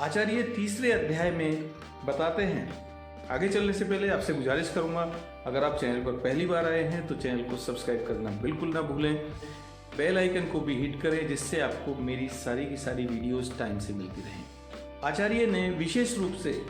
आचार्य तीसरे अध्याय में बताते हैं। आगे चलने से पहले आपसे गुजारिश करूंगा, अगर आप चैनल पर पहली बार आए हैं तो चैनल को सब्सक्राइब करना बिल्कुल ना भूलें। बेल आइकन को भी हिट करें जिससे आपको मेरी सारी की सारी वीडियोस टाइम से मिलती रहें। आचार्य ने विशेष रूप से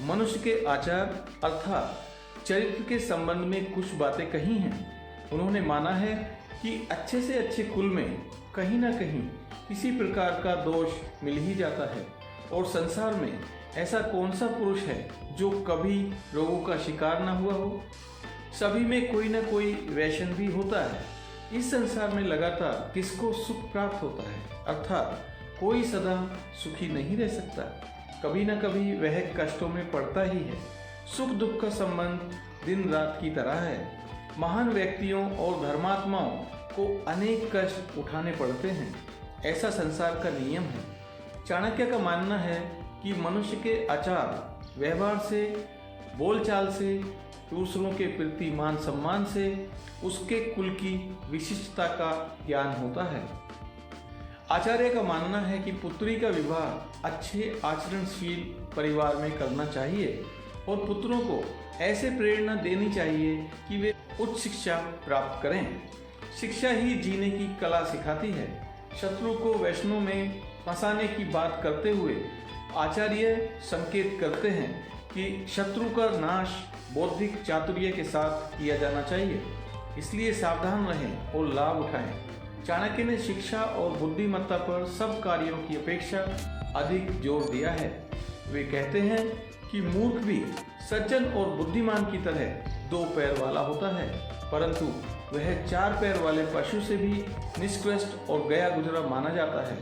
मनुष्य के आचार अर्थात चरित्र के संबंध में कुछ बातें कही हैं। उन्होंने माना है कि अच्छे से अच्छे कुल में कहीं ना कहीं किसी प्रकार का दोष मिल ही जाता है, और संसार में ऐसा कौन सा पुरुष है जो कभी रोगों का शिकार ना हुआ हो। सभी में कोई ना कोई वैषण भी होता है। इस संसार में लगातार किसको सुख प्राप्त होता है, अर्थात कोई सदा सुखी नहीं रह सकता, कभी ना कभी वह कष्टों में पड़ता ही है। सुख दुख का संबंध दिन रात की तरह है। महान व्यक्तियों और धर्मात्माओं को अनेक कष्ट उठाने पड़ते हैं, ऐसा संसार का नियम है। चाणक्य का मानना है कि मनुष्य के आचार व्यवहार से, बोलचाल से, दूसरों के प्रति मान सम्मान से उसके कुल की विशिष्टता का ज्ञान होता है। आचार्य का मानना है कि पुत्री का विवाह अच्छे आचरणशील परिवार में करना चाहिए और पुत्रों को ऐसे प्रेरणा देनी चाहिए कि वे उच्च शिक्षा प्राप्त करें। शिक्षा ही जीने की कला सिखाती है। शत्रु को वैष्णव में फंसाने की बात करते हुए आचार्य संकेत करते हैं कि शत्रु का नाश बौद्धिक चातुर्य के साथ किया जाना चाहिए, इसलिए सावधान रहें और लाभ उठाएं। चाणक्य ने शिक्षा और बुद्धिमत्ता पर सब कार्यों की अपेक्षा अधिक जोर दिया है। वे कहते हैं कि मूर्ख भी सज्जन और बुद्धिमान की तरह दो पैर वाला होता है, परंतु वह चार पैर वाले पशु से भी निष्कृष्ट और गया गुजरा माना जाता है,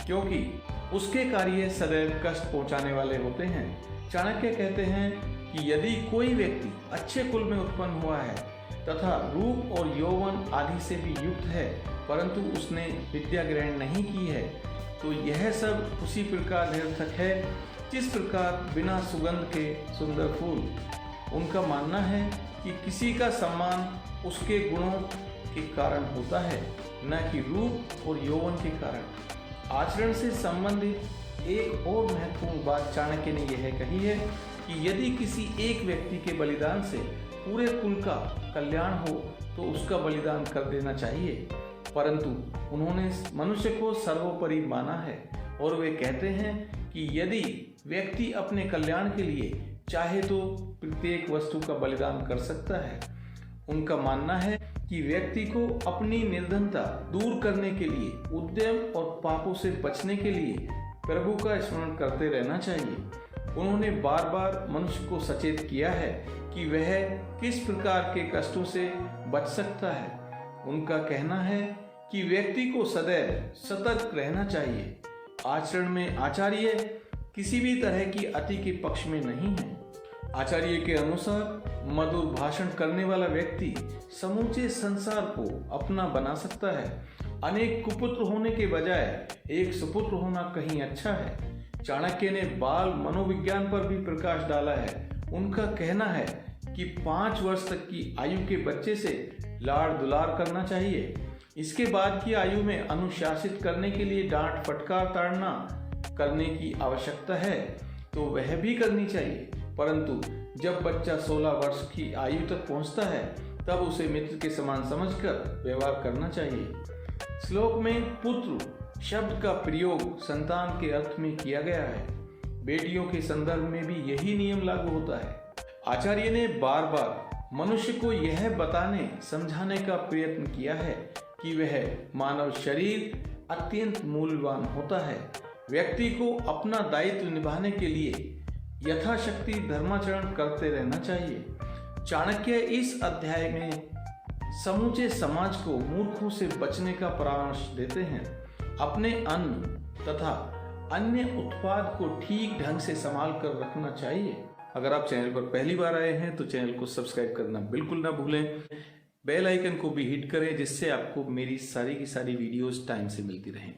क्योंकि उसके कार्य सदैव कष्ट पहुंचाने वाले होते हैं। चाणक्य कहते हैं कि यदि कोई व्यक्ति अच्छे कुल में उत्पन्न हुआ है तथा रूप और यौवन आदि से भी युक्त है, परंतु उसने विद्या ग्रहण नहीं की है, तो यह सब उसी प्रकार निरर्थक है जिस प्रकार बिना सुगंध के सुंदर फूल। उनका मानना है कि किसी का सम्मान उसके गुणों के कारण होता है, न कि रूप और यौवन के कारण। आचरण से संबंधित एक और महत्वपूर्ण बात चाणक्य ने यह कही है कि यदि किसी एक व्यक्ति के बलिदान से पूरे कुल का कल्याण हो तो उसका बलिदान कर देना चाहिए, परंतु उन्होंने मनुष्य को सर्वोपरि माना है और वे कहते हैं कि यदि व्यक्ति अपने कल्याण के लिए चाहे तो प्रत्येक वस्तु का बलिदान कर सकता है। उनका मानना है कि व्यक्ति को अपनी निर्धनता दूर करने के लिए उद्यम और पापों से बचने के लिए प्रभु का स्मरण करते रहना चाहिए। उन्होंने बार बार मनुष्य को सचेत किया है कि वह किस प्रकार के कष्टों से बच सकता है। उनका कहना है कि व्यक्ति को सदैव सतर्क रहना चाहिए। आचरण में आचार्य किसी भी तरह की अति के पक्ष में नहीं है। आचार्य के अनुसार मधुर भाषण करने वाला व्यक्ति समूचे संसार को अपना बना सकता है। अनेक कुपुत्र होने के बजाय एक सुपुत्र होना कहीं अच्छा है। चाणक्य ने बाल मनोविज्ञान पर भी प्रकाश डाला है। उनका कहना है कि 5 वर्ष तक की आयु के बच्चे से लाड़ दुलार करना चाहिए। इसके बाद की आयु में अनुशासित करने के लिए डांट फटकार ताड़ना करने की आवश्यकता है तो वह भी करनी चाहिए, परंतु जब बच्चा 16 वर्ष की आयु तक पहुंचता है तब उसे मित्र के समान समझकर व्यवहार करना चाहिए। श्लोक में पुत्र शब्द का प्रयोग संतान के अर्थ में किया गया है। बेटियों के संदर्भ में भी यही नियम लागू होता है। आचार्य ने बार बार मनुष्य को यह बताने समझाने का प्रयत्न किया है कि वह मानव शरीर अत्यंत मूल्यवान होता है। व्यक्ति को अपना दायित्व निभाने के लिए यथाशक्ति धर्माचरण करते रहना चाहिए। चाणक्य इस अध्याय में समूचे समाज को मूर्खों से बचने का परामर्श देते हैं। अपने अन्न तथा अन्य उत्पाद को ठीक ढंग से संभाल कर रखना चाहिए। अगर आप चैनल पर पहली बार आए हैं तो चैनल को सब्सक्राइब करना बिल्कुल ना भूलें। बेल आइकन को भी हिट करें जिससे आपको मेरी सारी की सारी वीडियोस टाइम से मिलती रहें।